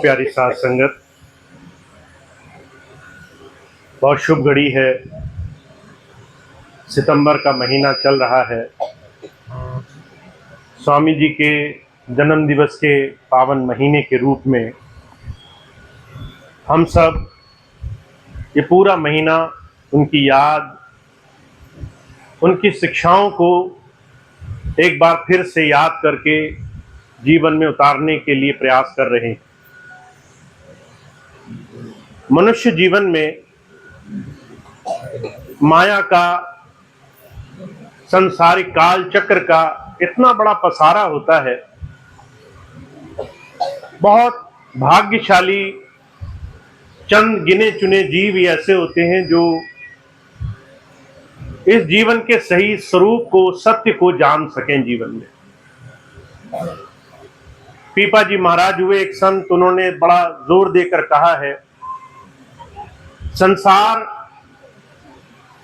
प्यारी साथ संगत, बहुत शुभ घड़ी है। सितंबर का महीना चल रहा है। स्वामी जी के जन्म दिवस के पावन महीने के रूप में हम सब ये पूरा महीना उनकी याद, उनकी शिक्षाओं को एक बार फिर से याद करके जीवन में उतारने के लिए प्रयास कर रहे हैं। मनुष्य जीवन में माया का, संसारिक काल चक्र का इतना बड़ा पसारा होता है। बहुत भाग्यशाली चंद गिने चुने जीव ही ऐसे होते हैं जो इस जीवन के सही स्वरूप को, सत्य को जान सकें जीवन में। पीपा जी महाराज हुए एक संत, उन्होंने बड़ा जोर देकर कहा है, संसार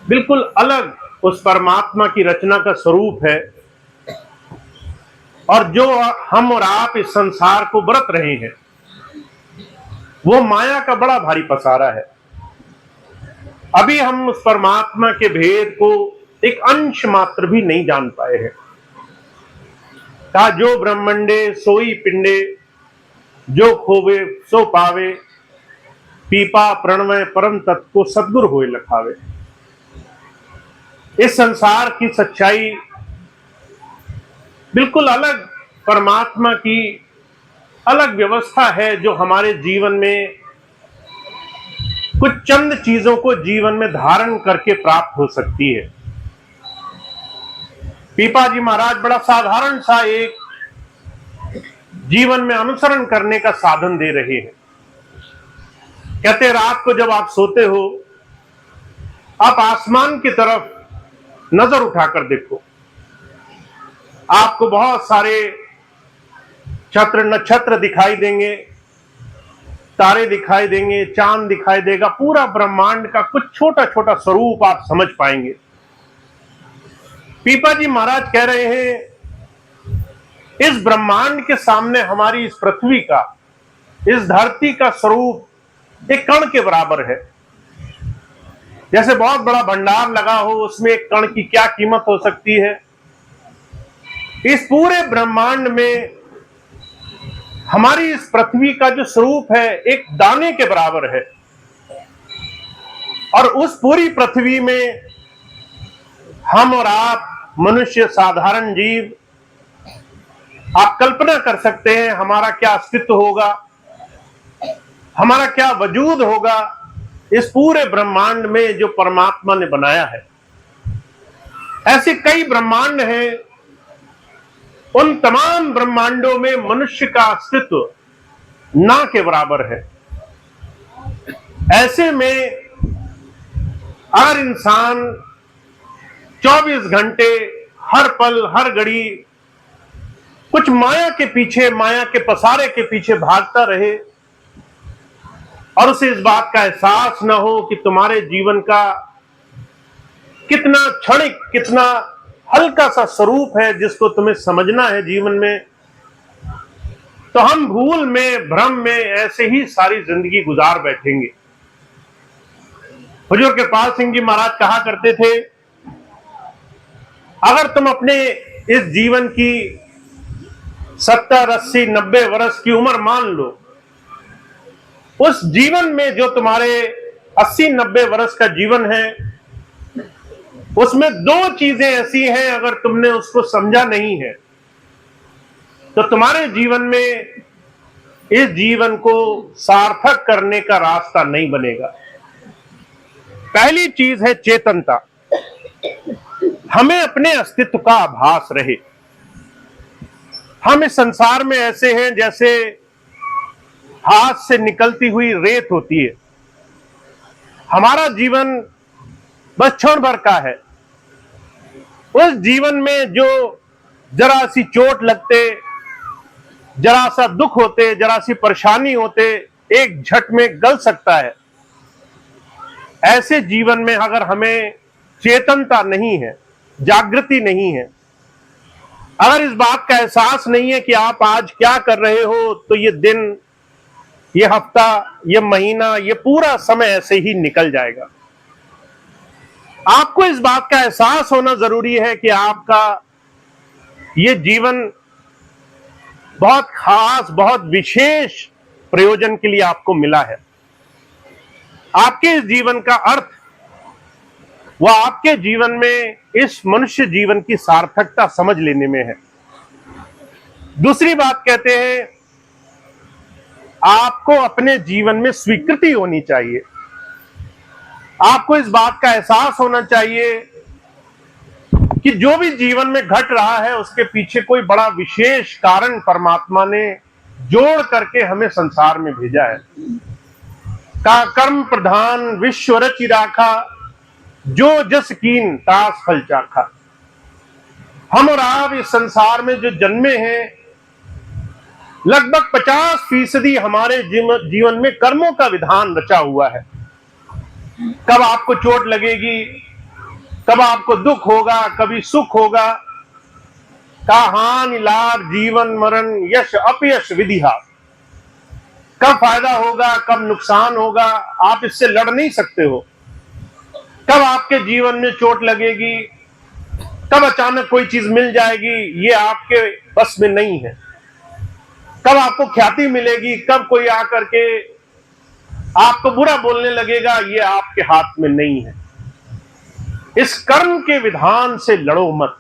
बिल्कुल अलग उस परमात्मा की रचना का स्वरूप है, और जो हम और आप इस संसार को बरत रहे हैं वो माया का बड़ा भारी पसारा है। अभी हम उस परमात्मा के भेद को एक अंश मात्र भी नहीं जान पाए हैं। कहा, जो ब्रह्मंडे सोई पिंडे, जो खोवे सो पावे, पीपा प्रणवय परम तत्व को सद्गुरु होए लखावे। इस संसार की सच्चाई बिल्कुल अलग, परमात्मा की अलग व्यवस्था है जो हमारे जीवन में कुछ चंद चीजों को जीवन में धारण करके प्राप्त हो सकती है। पीपा जी महाराज बड़ा साधारण सा एक जीवन में अनुसरण करने का साधन दे रहे हैं। कहते, रात को जब आप सोते हो, आप आसमान की तरफ नजर उठाकर देखो, आपको बहुत सारे छत्र नक्षत्र दिखाई देंगे, तारे दिखाई देंगे, चांद दिखाई देगा, पूरा ब्रह्मांड का कुछ छोटा छोटा स्वरूप आप समझ पाएंगे। पीपा जी महाराज कह रहे हैं, इस ब्रह्मांड के सामने हमारी इस पृथ्वी का, इस धरती का स्वरूप एक कण के बराबर है। जैसे बहुत बड़ा भंडार लगा हो, उसमें एक कण की क्या कीमत हो सकती है। इस पूरे ब्रह्मांड में हमारी इस पृथ्वी का जो स्वरूप है एक दाने के बराबर है, और उस पूरी पृथ्वी में हम और आप मनुष्य, साधारण जीव, आप कल्पना कर सकते हैं हमारा क्या अस्तित्व होगा, हमारा क्या वजूद होगा इस पूरे ब्रह्मांड में जो परमात्मा ने बनाया है। ऐसे कई ब्रह्मांड हैं, उन तमाम ब्रह्मांडों में मनुष्य का अस्तित्व ना के बराबर है। ऐसे में हर इंसान 24 घंटे, हर पल, हर घड़ी कुछ माया के पीछे, माया के पसारे के पीछे भागता रहे, और उसे इस बात का एहसास न हो कि तुम्हारे जीवन का कितना क्षणिक, कितना हल्का सा स्वरूप है जिसको तुम्हें समझना है जीवन में, तो हम भूल में, भ्रम में ऐसे ही सारी जिंदगी गुजार बैठेंगे। हुजूर कृपाल सिंह जी महाराज कहा करते थे, अगर तुम अपने इस जीवन की 70, 80, 90 वर्ष की उम्र मान लो, उस जीवन में जो तुम्हारे 80, 90 वर्ष का जीवन है, उसमें दो चीजें ऐसी हैं, अगर तुमने उसको समझा नहीं है तो तुम्हारे जीवन में इस जीवन को सार्थक करने का रास्ता नहीं बनेगा। पहली चीज है चेतनता। हमें अपने अस्तित्व का आभास रहे। हम इस संसार में ऐसे हैं जैसे हाथ से निकलती हुई रेत होती है। हमारा जीवन बस क्षण भर का है। उस जीवन में जो जरा सी चोट लगते, जरा सा दुख होते, जरा सी परेशानी होते, एक झट में गल सकता है। ऐसे जीवन में अगर हमें चेतनता नहीं है, जागृति नहीं है, अगर इस बात का एहसास नहीं है कि आप आज क्या कर रहे हो, तो ये दिन ये हफ्ता, ये महीना, ये पूरा समय ऐसे ही निकल जाएगा। आपको इस बात का एहसास होना जरूरी है कि आपका ये जीवन बहुत खास, बहुत विशेष प्रयोजन के लिए आपको मिला है। आपके इस जीवन का अर्थ, वह आपके जीवन में इस मनुष्य जीवन की सार्थकता समझ लेने में है। दूसरी बात कहते हैं, आपको अपने जीवन में स्वीकृति होनी चाहिए। आपको इस बात का एहसास होना चाहिए कि जो भी जीवन में घट रहा है उसके पीछे कोई बड़ा विशेष कारण परमात्मा ने जोड़ करके हमें संसार में भेजा है। का कर्म प्रधान विश्व रचि राखा, जो जस कीन तास फल चाखा। हम और आप इस संसार में जो जन्मे हैं, लगभग 50% हमारे जीवन में कर्मों का विधान रचा हुआ है। कब आपको चोट लगेगी, कब आपको दुख होगा, कभी सुख होगा, का हानि लाभ जीवन मरण यश अपयश विधिहा। कब फायदा होगा, कब नुकसान होगा, आप इससे लड़ नहीं सकते हो। कब आपके जीवन में चोट लगेगी, कब अचानक कोई चीज मिल जाएगी, ये आपके बस में नहीं है। कब आपको ख्याति मिलेगी, कब कोई आकर के आपको बुरा बोलने लगेगा, ये आपके हाथ में नहीं है। इस कर्म के विधान से लड़ो मत,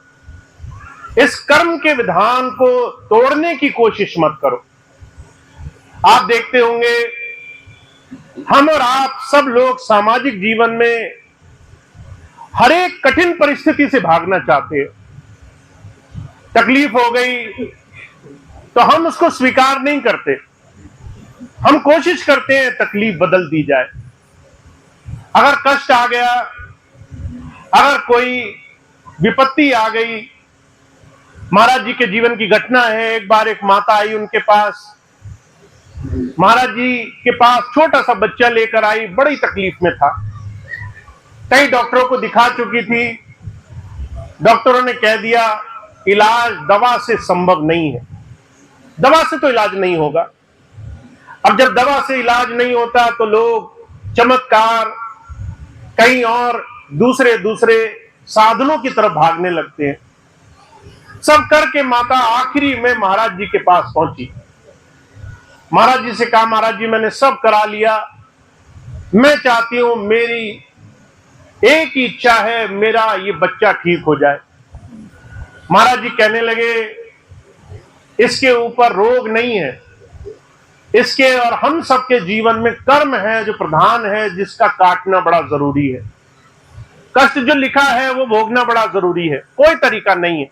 इस कर्म के विधान को तोड़ने की कोशिश मत करो। आप देखते होंगे, हम और आप सब लोग सामाजिक जीवन में हर एक कठिन परिस्थिति से भागना चाहते हैं। तकलीफ हो गई तो हम उसको स्वीकार नहीं करते, हम कोशिश करते हैं तकलीफ बदल दी जाए। अगर कष्ट आ गया, अगर कोई विपत्ति आ गई, महाराज जी के जीवन की घटना है। एक बार एक माता आई उनके पास, महाराज जी के पास छोटा सा बच्चा लेकर आई, बड़ी तकलीफ में था। कई डॉक्टरों को दिखा चुकी थी, डॉक्टरों ने कह दिया इलाज दवा से संभव नहीं है, दवा से तो इलाज नहीं होगा। अब जब दवा से इलाज नहीं होता तो लोग चमत्कार, कहीं और दूसरे दूसरे साधनों की तरफ भागने लगते हैं। सब करके माता आखिरी में महाराज जी के पास पहुंची। महाराज जी से कहा, महाराज जी मैंने सब करा लिया, मैं चाहती हूं, मेरी एक ही इच्छा है, मेरा ये बच्चा ठीक हो जाए। महाराज जी कहने लगे, इसके ऊपर रोग नहीं है, इसके और हम सबके जीवन में कर्म है जो प्रधान है, जिसका काटना बड़ा जरूरी है। कष्ट जो लिखा है वो भोगना बड़ा जरूरी है, कोई तरीका नहीं है।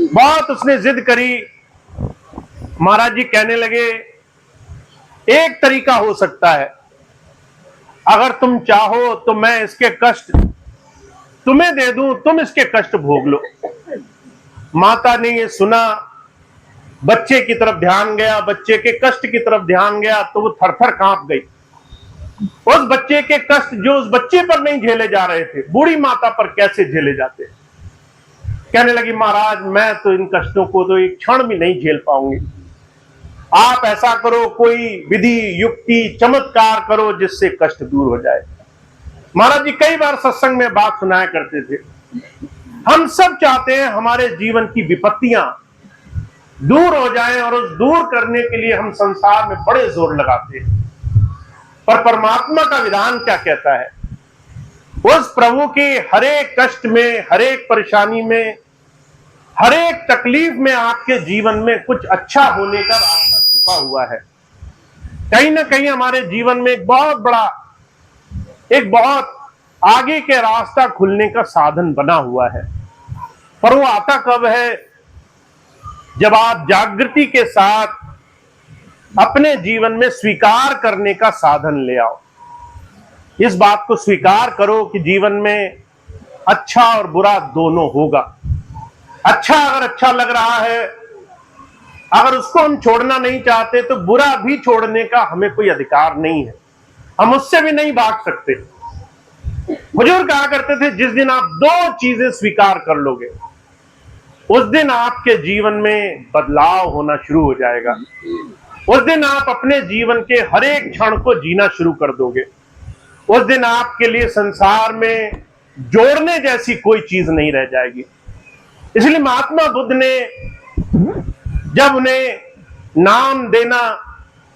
बहुत उसने जिद करी। महाराज जी कहने लगे, एक तरीका हो सकता है, अगर तुम चाहो तो मैं इसके कष्ट तुम्हें दे दूं, तुम इसके कष्ट भोग लो। माता ने ये सुना, बच्चे की तरफ ध्यान गया, बच्चे के कष्ट की तरफ ध्यान गया तो वो थरथर कांप गई। उस बच्चे के कष्ट जो उस बच्चे पर नहीं झेले जा रहे थे, बूढ़ी माता पर कैसे झेले जाते। कहने लगी, महाराज मैं तो इन कष्टों को तो एक क्षण भी नहीं झेल पाऊंगी, आप ऐसा करो, कोई विधि युक्ति चमत्कार करो जिससे कष्ट दूर हो जाए। महाराज जी कई बार सत्संग में बात सुनाया करते थे, हम सब चाहते हैं हमारे जीवन की विपत्तियां दूर हो जाएं, और उस दूर करने के लिए हम संसार में बड़े जोर लगाते हैं। पर परमात्मा का विधान क्या कहता है? उस प्रभु के हर एक कष्ट में, हर एक परेशानी में, हर एक तकलीफ में आपके जीवन में कुछ अच्छा होने का रास्ता छुपा हुआ है। कहीं ना कहीं हमारे जीवन में एक बहुत बड़ा, एक बहुत आगे के रास्ता खुलने का साधन बना हुआ है। पर वो आता कब है? जब आप जागृति के साथ अपने जीवन में स्वीकार करने का साधन ले आओ। इस बात को स्वीकार करो कि जीवन में अच्छा और बुरा दोनों होगा। अच्छा अगर अच्छा लग रहा है, अगर उसको हम छोड़ना नहीं चाहते तो बुरा भी छोड़ने का हमें कोई अधिकार नहीं है, हम उससे भी नहीं भाग सकते। हुजूर कहा करते थे, जिस दिन आप दो चीजें स्वीकार कर लोगे उस दिन आपके जीवन में बदलाव होना शुरू हो जाएगा। उस दिन आप अपने जीवन के हर एक क्षण को जीना शुरू कर दोगे। उस दिन आपके लिए संसार में जोड़ने जैसी कोई चीज नहीं रह जाएगी। इसलिए महात्मा बुद्ध ने जब उन्हें नाम देना,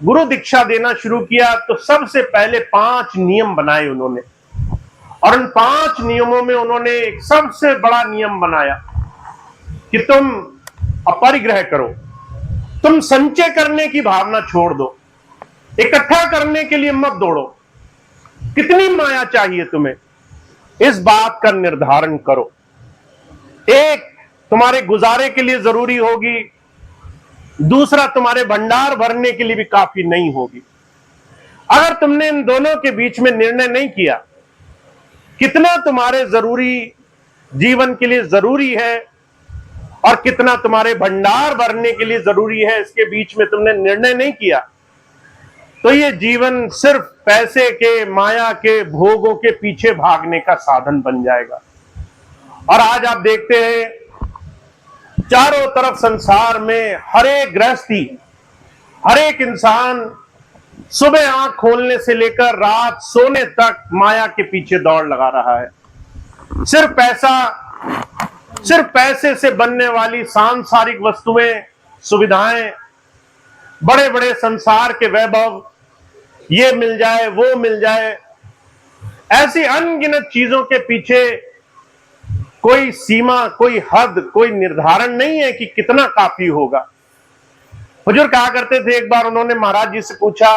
गुरु दीक्षा देना शुरू किया, तो सबसे पहले 5 नियम बनाए उन्होंने। और उन 5 नियमों में उन्होंने एक सबसे बड़ा नियम बनाया कि तुम अपरिग्रह करो, तुम संचय करने की भावना छोड़ दो, इकट्ठा करने के लिए मत दौड़ो। कितनी माया चाहिए तुम्हें, इस बात का निर्धारण करो। एक तुम्हारे गुजारे के लिए जरूरी होगी, दूसरा तुम्हारे भंडार भरने के लिए भी काफी नहीं होगी। अगर तुमने इन दोनों के बीच में निर्णय नहीं किया, कितना तुम्हारे जरूरी जीवन के लिए जरूरी है और कितना तुम्हारे भंडार भरने के लिए जरूरी है, इसके बीच में तुमने निर्णय नहीं किया, तो ये जीवन सिर्फ पैसे के, माया के, भोगों के पीछे भागने का साधन बन जाएगा। और आज आप देखते हैं चारों तरफ संसार में हर एक गृहस्थी, हर एक इंसान सुबह आंख खोलने से लेकर रात सोने तक माया के पीछे दौड़ लगा रहा है। सिर्फ पैसे से बनने वाली सांसारिक वस्तुएं, सुविधाएं, बड़े बड़े संसार के वैभव, ये मिल जाए, वो मिल जाए, ऐसी अनगिनत चीजों के पीछे कोई सीमा, कोई हद, कोई निर्धारण नहीं है कि कितना काफी होगा। हुजूर कहा करते थे, एक बार उन्होंने महाराज जी से पूछा,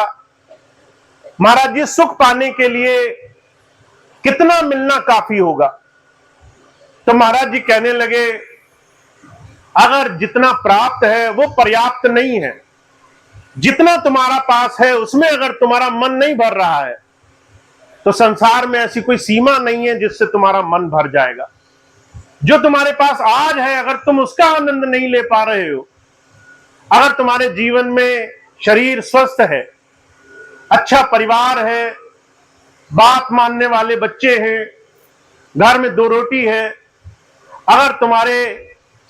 महाराज जी सुख पाने के लिए कितना मिलना काफी होगा? तो महाराज जी कहने लगे, अगर जितना प्राप्त है वो पर्याप्त नहीं है, जितना तुम्हारा पास है उसमें अगर तुम्हारा मन नहीं भर रहा है, तो संसार में ऐसी कोई सीमा नहीं है जिससे तुम्हारा मन भर जाएगा। जो तुम्हारे पास आज है, अगर तुम उसका आनंद नहीं ले पा रहे हो, अगर तुम्हारे जीवन में शरीर स्वस्थ है, अच्छा परिवार है, बात मानने वाले बच्चे हैं, घर में 2 रोटी है, अगर तुम्हारे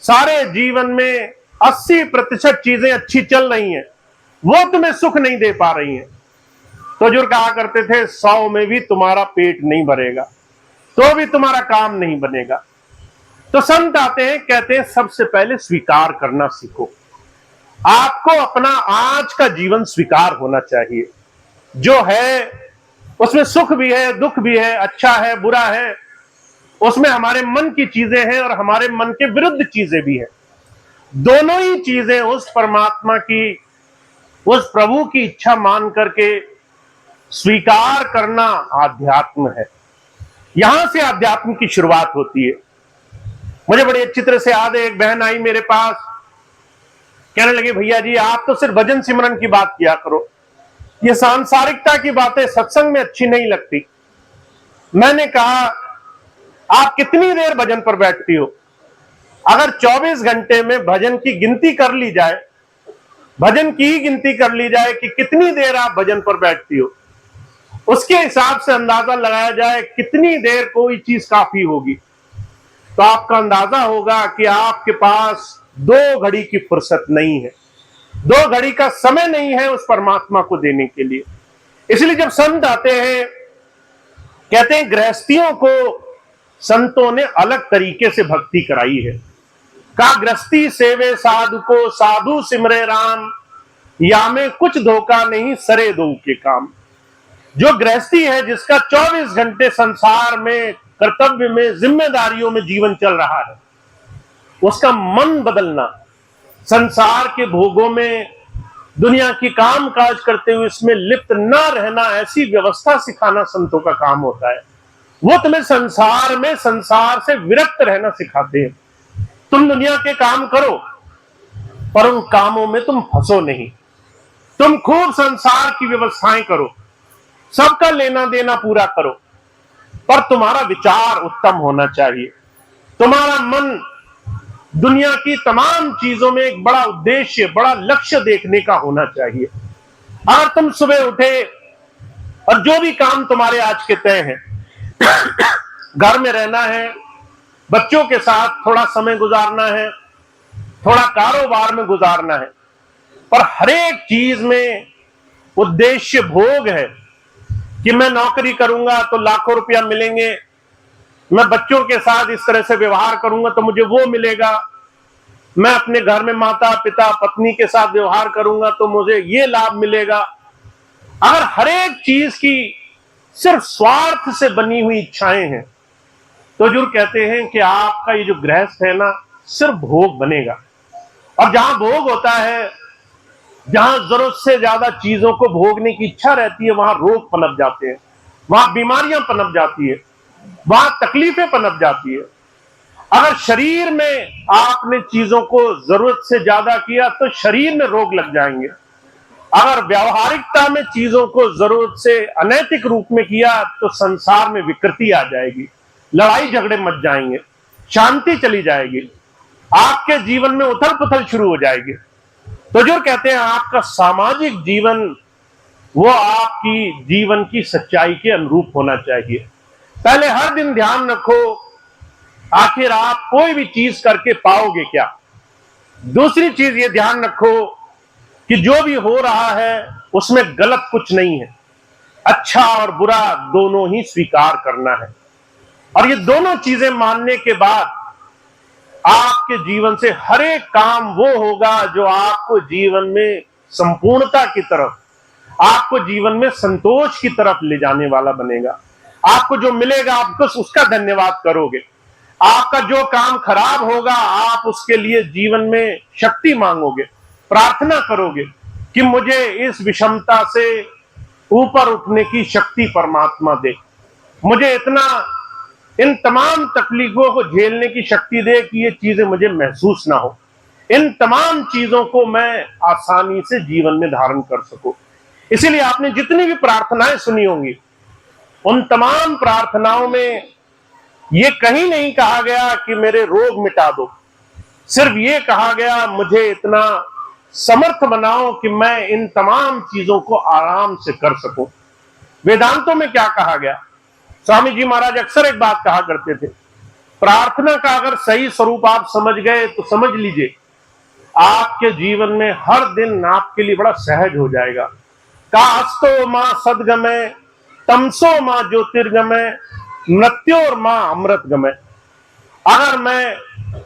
सारे जीवन में 80% चीजें अच्छी चल रही हैं, वो तुम्हें सुख नहीं दे पा रही हैं, तो जो कहा करते थे 100 में भी तुम्हारा पेट नहीं भरेगा, तो भी तुम्हारा काम नहीं बनेगा। तो संत आते हैं, कहते हैं सबसे पहले स्वीकार करना सीखो। आपको अपना आज का जीवन स्वीकार होना चाहिए। जो है उसमें सुख भी है, दुख भी है, अच्छा है, बुरा है, उसमें हमारे मन की चीजें हैं और हमारे मन के विरुद्ध चीजें भी हैं। दोनों ही चीजें उस परमात्मा की, उस प्रभु की इच्छा मान करके स्वीकार करना आध्यात्म है। यहां से आध्यात्म की शुरुआत होती है। मुझे बड़ी अच्छी तरह से याद है, एक बहन आई मेरे पास, कहने लगे, भैया जी आप तो सिर्फ भजन सिमरन की बात किया करो, ये सांसारिकता की बातें सत्संग में अच्छी नहीं लगती। मैंने कहा, आप कितनी देर भजन पर बैठती हो? अगर 24 घंटे में भजन की गिनती कर ली जाए, भजन की ही गिनती कर ली जाए कि कितनी देर आप भजन पर बैठती हो, उसके हिसाब से अंदाजा लगाया जाए कितनी देर कोई चीज काफी होगी, तो आपका अंदाजा होगा कि आपके पास 2 घड़ी की फुर्सत नहीं है, 2 घड़ी का समय नहीं है उस परमात्मा को देने के लिए। इसलिए जब संत आते हैं, कहते हैं गृहस्थियों को संतों ने अलग तरीके से भक्ति कराई है। का गृहस्थी सेवे साधु को, साधु सिमरे राम, या में कुछ धोखा नहीं सरे दो के काम। जो गृहस्थी है, जिसका 24 घंटे संसार में, कर्तव्य में, जिम्मेदारियों में जीवन चल रहा है, उसका मन बदलना, संसार के भोगों में, दुनिया की काम काज करते हुए इसमें लिप्त न रहना, ऐसी व्यवस्था सिखाना संतों का काम होता है। वो तुम्हें संसार में, संसार से विरक्त रहना सिखाते हैं। तुम दुनिया के काम करो, पर उन कामों में तुम फंसो नहीं। तुम खूब संसार की व्यवस्थाएं करो, सबका लेना देना पूरा करो, पर तुम्हारा विचार उत्तम होना चाहिए। तुम्हारा मन दुनिया की तमाम चीजों में एक बड़ा उद्देश्य, बड़ा लक्ष्य देखने का होना चाहिए। अगर तुम सुबह उठे और जो भी काम तुम्हारे आज के तय हैं, घर में रहना है, बच्चों के साथ थोड़ा समय गुजारना है, थोड़ा कारोबार में गुजारना है, और हर एक चीज में उद्देश्य भोग है कि मैं नौकरी करूंगा तो लाखों रुपया मिलेंगे, मैं बच्चों के साथ इस तरह से व्यवहार करूंगा तो मुझे वो मिलेगा, मैं अपने घर में माता पिता पत्नी के साथ व्यवहार करूंगा तो मुझे ये लाभ मिलेगा। अगर हर एक चीज की सिर्फ स्वार्थ से बनी हुई इच्छाएं हैं तो जरूर कहते हैं कि आपका ये जो गृहस्थ है ना सिर्फ भोग बनेगा। और जहां भोग होता है, जहां जरूरत से ज्यादा चीजों को भोगने की इच्छा रहती है, वहां रोग पनप जाते हैं, वहां बीमारियां पनप जाती है, वहां तकलीफें पनप जाती है। अगर शरीर में आपने चीजों को जरूरत से ज्यादा किया तो शरीर में रोग लग जाएंगे। अगर व्यावहारिकता में चीजों को जरूरत से अनैतिक रूप में किया तो संसार में विकृति आ जाएगी, लड़ाई झगड़े मच जाएंगे, शांति चली जाएगी, आपके जीवन में उथल पुथल शुरू हो जाएगी। तो जो कहते हैं आपका सामाजिक जीवन वो आपकी जीवन की सच्चाई के अनुरूप होना चाहिए। पहले हर दिन ध्यान रखो आखिर आप कोई भी चीज करके पाओगे क्या। दूसरी चीज ये ध्यान रखो कि जो भी हो रहा है उसमें गलत कुछ नहीं है, अच्छा और बुरा दोनों ही स्वीकार करना है। और ये दोनों चीजें मानने के बाद आपके जीवन से हर एक काम वो होगा जो आपको जीवन में संपूर्णता की तरफ, आपको जीवन में संतोष की तरफ ले जाने वाला बनेगा। आपको जो मिलेगा आप बस उसका धन्यवाद करोगे। आपका जो काम खराब होगा आप उसके लिए जीवन में शक्ति मांगोगे, प्रार्थना करोगे कि मुझे इस विषमता से ऊपर उठने की शक्ति परमात्मा दे, मुझे इतना इन तमाम तकलीफों को झेलने की शक्ति दे कि ये चीजें मुझे महसूस ना हो, इन तमाम चीजों को मैं आसानी से जीवन में धारण कर सकूं। इसीलिए आपने जितनी भी प्रार्थनाएं सुनी होंगी उन तमाम प्रार्थनाओं में ये कहीं नहीं कहा गया कि मेरे रोग मिटा दो, सिर्फ ये कहा गया मुझे इतना समर्थ बनाओ कि मैं इन तमाम चीजों को आराम से कर सकूं। वेदांतों में क्या कहा गया, स्वामी जी महाराज अक्सर एक बात कहा करते थे, प्रार्थना का अगर सही स्वरूप आप समझ गए तो समझ लीजिए आपके जीवन में हर दिन आपके लिए बड़ा सहज हो जाएगा। कास्तो मां सदगमय तमसो मां ज्योतिर्गमय मृत्योर मां अमृतगमय। अगर मैं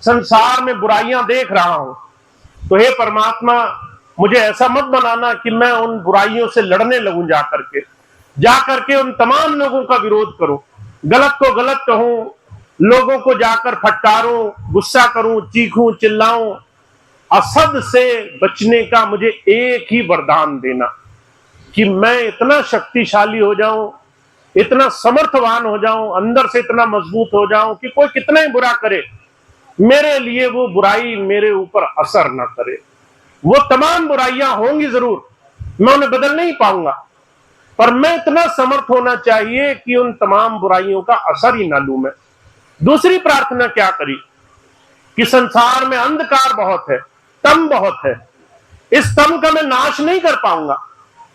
संसार में बुराइयां देख रहा हूं तो हे परमात्मा मुझे ऐसा मत बनाना कि मैं उन बुराइयों से लड़ने लगूं, जाकर के उन तमाम लोगों का विरोध करूं, गलत को गलत कहूं, लोगों को जाकर फटकारूं, गुस्सा करूं, चीखूं, चिल्लाऊं। असद से बचने का मुझे एक ही वरदान देना कि मैं इतना शक्तिशाली हो जाऊं, इतना समर्थवान हो जाऊं, अंदर से इतना मजबूत हो जाऊं कि कोई कितना ही बुरा करे मेरे लिए वो बुराई मेरे ऊपर असर ना करे। वो तमाम बुराइयां होंगी जरूर, मैं उन्हें बदल नहीं पाऊंगा, पर मैं इतना समर्थ होना चाहिए कि उन तमाम बुराइयों का असर ही ना लूं मैं। दूसरी प्रार्थना क्या करी कि संसार में अंधकार बहुत है, तम बहुत है, इस तम का मैं नाश नहीं कर पाऊंगा,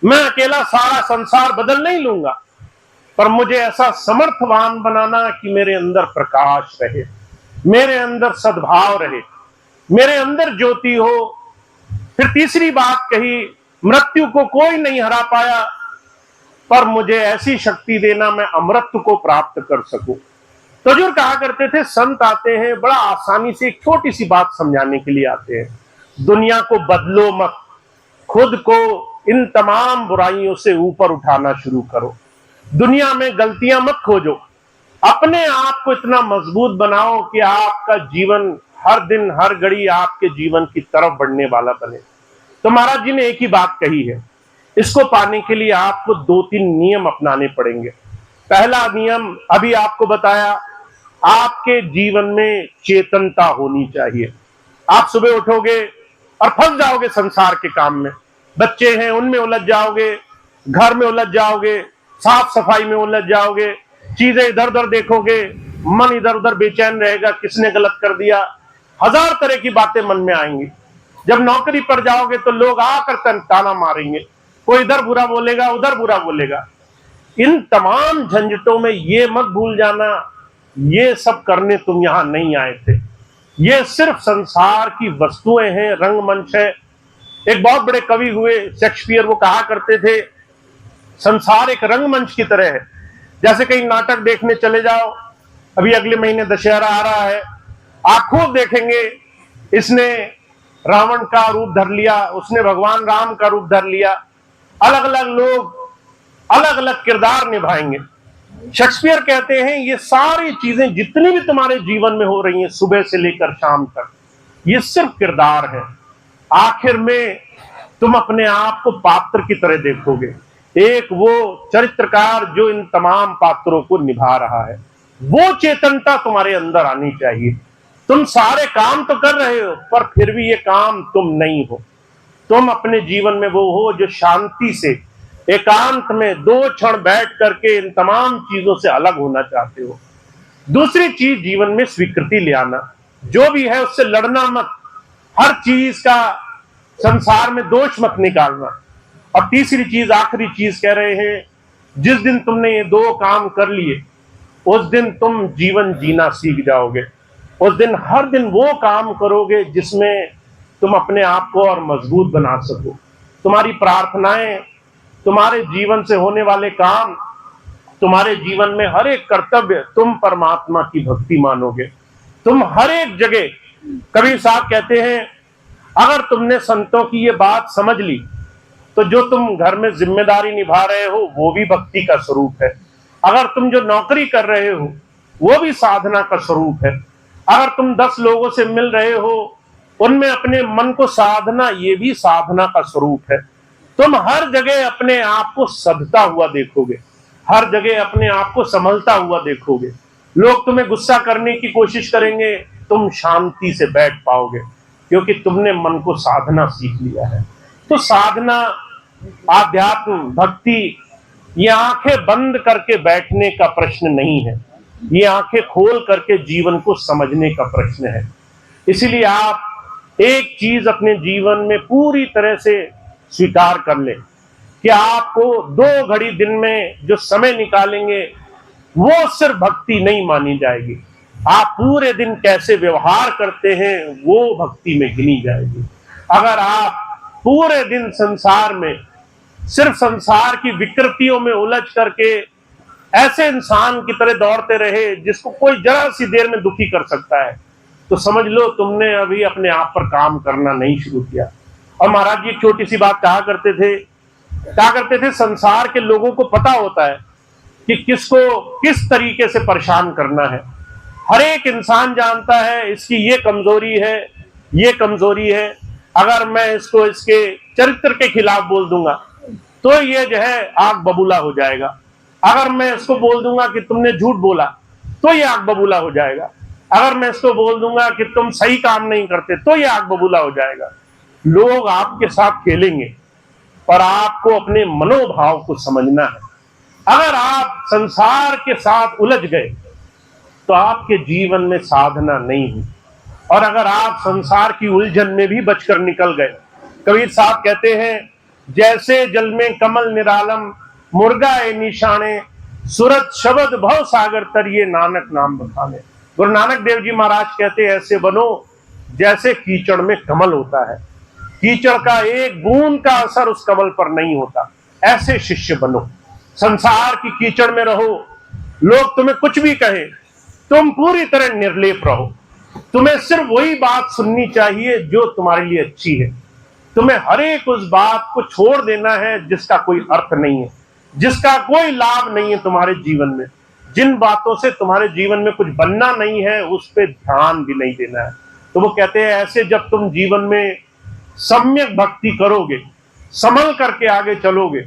मैं अकेला सारा संसार बदल नहीं लूंगा, पर मुझे ऐसा समर्थवान बनाना कि मेरे अंदर प्रकाश रहे, मेरे अंदर सद्भाव रहे, मेरे अंदर ज्योति हो। फिर तीसरी बात कही, मृत्यु को कोई नहीं हरा पाया, पर मुझे ऐसी शक्ति देना मैं अमृत को प्राप्त कर सकूं। तो जो कहा करते थे, संत आते हैं बड़ा आसानी से एक छोटी सी बात समझाने के लिए आते हैं, दुनिया को बदलो मत, खुद को इन तमाम बुराइयों से ऊपर उठाना शुरू करो, दुनिया में गलतियां मत खोजो, अपने आप को इतना मजबूत बनाओ कि आपका जीवन हर दिन हर घड़ी आपके जीवन की तरफ बढ़ने वाला बने। तो महाराज जी ने एक ही बात कही है, इसको पाने के लिए आपको 2-3 नियम अपनाने पड़ेंगे। पहला नियम अभी आपको बताया, आपके जीवन में चेतनता होनी चाहिए। आप सुबह उठोगे और फंस जाओगे संसार के काम में, बच्चे हैं उनमें उलझ जाओगे, घर में उलझ जाओगे, साफ सफाई में उलझ जाओगे, चीजें इधर उधर देखोगे, मन इधर उधर बेचैन रहेगा, किसने गलत कर दिया, हजार तरह की बातें मन में आएंगी। जब नौकरी पर जाओगे तो लोग आकर ताना मारेंगे, कोई इधर बुरा बोलेगा, उधर बुरा बोलेगा। इन तमाम झंझटों में ये मत भूल जाना, ये सब करने तुम यहां नहीं आए थे, ये सिर्फ संसार की वस्तुएं हैं, रंगमंच है, एक बहुत बड़े कवि हुए शेक्सपियर, वो कहा करते थे संसार एक रंगमंच की तरह है। जैसे कहीं नाटक देखने चले जाओ, अभी अगले महीने दशहरा आ रहा है, आप खूब देखेंगे इसने रावण का रूप धर लिया, उसने भगवान राम का रूप धर लिया, अलग अलग लोग अलग अलग किरदार निभाएंगे। शेक्सपियर कहते हैं ये सारी चीजें जितनी भी तुम्हारे जीवन में हो रही हैं सुबह से लेकर शाम तक, ये सिर्फ किरदार है। आखिर में तुम अपने आप को पात्र की तरह देखोगे, एक वो चरित्रकार जो इन तमाम पात्रों को निभा रहा है। वो चेतनता तुम्हारे अंदर आनी चाहिए। तुम सारे काम तो कर रहे हो पर फिर भी ये काम तुम नहीं हो। तुम अपने जीवन में वो हो जो शांति से एकांत में 2 क्षण बैठ करके इन तमाम चीजों से अलग होना चाहते हो। दूसरी चीज, जीवन में स्वीकृति ले आना, जो भी है उससे लड़ना मत, हर चीज का संसार में दोष मत निकालना। और तीसरी चीज, आखिरी चीज कह रहे हैं, जिस दिन तुमने ये 2 काम कर लिए उस दिन तुम जीवन जीना सीख जाओगे। उस दिन हर दिन वो काम करोगे जिसमें तुम अपने आप को और मजबूत बना सको। तुम्हारी प्रार्थनाएं, तुम्हारे जीवन से होने वाले काम, तुम्हारे जीवन में हर एक कर्तव्य तुम परमात्मा की भक्ति मानोगे। तुम हर एक जगह, कबीर साहब कहते हैं अगर तुमने संतों की ये बात समझ ली तो जो तुम घर में जिम्मेदारी निभा रहे हो वो भी भक्ति का स्वरूप है। अगर तुम जो नौकरी कर रहे हो वो भी साधना का स्वरूप है। अगर तुम 10 लोगों से मिल रहे हो उनमें अपने मन को साधना, ये भी साधना का स्वरूप है। तुम हर जगह अपने आप को सधता हुआ देखोगे, हर जगह अपने आप को संभलता हुआ देखोगे। लोग तुम्हें गुस्सा करने की कोशिश करेंगे, तुम शांति से बैठ पाओगे क्योंकि तुमने मन को साधना सीख लिया है। तो साधना, आध्यात्म, भक्ति, ये आंखें बंद करके बैठने का प्रश्न नहीं है, ये आंखें खोल करके जीवन को समझने का प्रश्न है। इसलिए आप एक चीज अपने जीवन में पूरी तरह से स्वीकार कर ले कि आपको 2 घड़ी दिन में जो समय निकालेंगे वो सिर्फ भक्ति नहीं मानी जाएगी। आप पूरे दिन कैसे व्यवहार करते हैं वो भक्ति में गिनी जाएगी। अगर आप पूरे दिन संसार में सिर्फ संसार की विकृतियों में उलझ करके ऐसे इंसान की तरह दौड़ते रहे जिसको कोई जरा सी देर में दुखी कर सकता है, तो समझ लो तुमने अभी अपने आप पर काम करना नहीं शुरू किया। और महाराज जी एक छोटी सी बात कहा करते थे, संसार के लोगों को पता होता है कि किसको किस तरीके से परेशान करना है। हर एक इंसान जानता है इसकी ये कमजोरी है, ये कमजोरी है। अगर मैं इसको इसके चरित्र के खिलाफ बोल दूंगा तो ये जो है आग बबूला हो जाएगा। अगर मैं इसको बोल दूंगा कि तुमने झूठ बोला तो ये आग बबूला हो जाएगा। अगर मैं इसको बोल दूंगा कि तुम सही काम नहीं करते तो ये आग बबूला हो जाएगा। लोग आपके साथ खेलेंगे पर आपको अपने मनोभाव को समझना है। अगर आप संसार के साथ उलझ गए तो आपके जीवन में साधना नहीं हुई। और अगर आप संसार की उलझन में भी बचकर निकल गए, कबीर साहब कहते हैं जैसे जल में कमल निरालम, मुर्गा ए निशाने, सूरत शब्द भव सागर तरिए, नानक नाम बखाने। गुरु नानक देव जी महाराज कहते हैं ऐसे बनो जैसे कीचड़ में कमल होता है, कीचड़ का एक बूंद का असर उस कमल पर नहीं होता, ऐसे शिष्य बनो। संसार की कीचड़ में रहो, लोग तुम्हें कुछ भी कहे, तुम पूरी तरह निर्लेप रहो। तुम्हें सिर्फ वही बात सुननी चाहिए जो तुम्हारे लिए अच्छी है। तुम्हें हर एक उस बात को छोड़ देना है जिसका कोई अर्थ नहीं है, जिसका कोई लाभ नहीं है तुम्हारे जीवन में। जिन बातों से तुम्हारे जीवन में कुछ बनना नहीं है उस पर ध्यान भी नहीं देना है। तो वो कहते हैं ऐसे जब तुम जीवन में सम्यक भक्ति करोगे, संभल करके आगे चलोगे,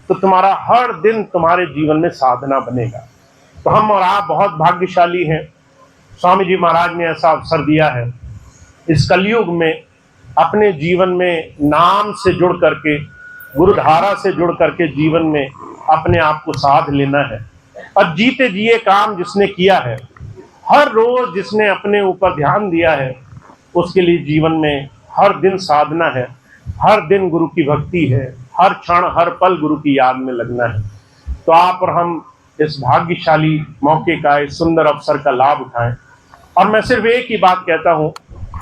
तो तुम्हारा हर दिन तुम्हारे जीवन में साधना बनेगा। तो हम और आप बहुत भाग्यशाली हैं। स्वामी जी महाराज ने ऐसा अवसर दिया है इस कलयुग में अपने जीवन में नाम से जुड़ करके, गुरुधारा से जुड़ करके जीवन में अपने आप को साध लेना है। और जीते जिए काम जिसने किया है, हर रोज जिसने अपने ऊपर ध्यान दिया है, उसके लिए जीवन में हर दिन साधना है, हर दिन गुरु की भक्ति है, हर क्षण हर पल गुरु की याद में लगना है। तो आप और हम इस भाग्यशाली मौके का, इस सुंदर अवसर का लाभ उठाएं। और मैं सिर्फ एक ही बात कहता हूं,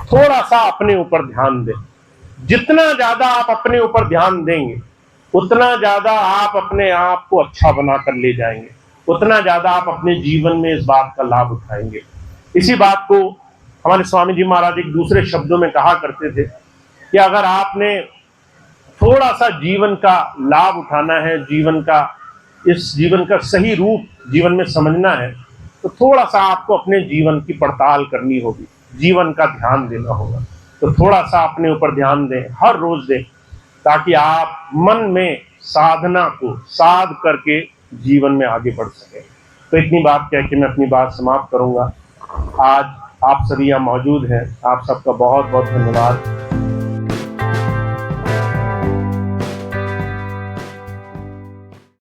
थोड़ा सा अपने ऊपर ध्यान दें। जितना ज्यादा आप अपने ऊपर ध्यान देंगे, उतना ज्यादा आप अपने आप को अच्छा बनाकर ले जाएंगे, उतना ज्यादा आप अपने जीवन में इस बात का लाभ उठाएंगे। इसी बात को हमारे स्वामी जी महाराज एक दूसरे शब्दों में कहा करते थे कि अगर आपने थोड़ा सा जीवन का लाभ उठाना है, इस जीवन का सही रूप जीवन में समझना है, तो थोड़ा सा आपको अपने जीवन की पड़ताल करनी होगी, जीवन का ध्यान देना होगा। तो थोड़ा सा अपने ऊपर ध्यान दें, हर रोज दें, ताकि आप मन में साधना को साध करके जीवन में आगे बढ़ सके। तो इतनी बात कह के मैं अपनी बात समाप्त करूंगा। आज आप सभी यहाँ मौजूद हैं, आप सबका बहुत बहुत धन्यवाद।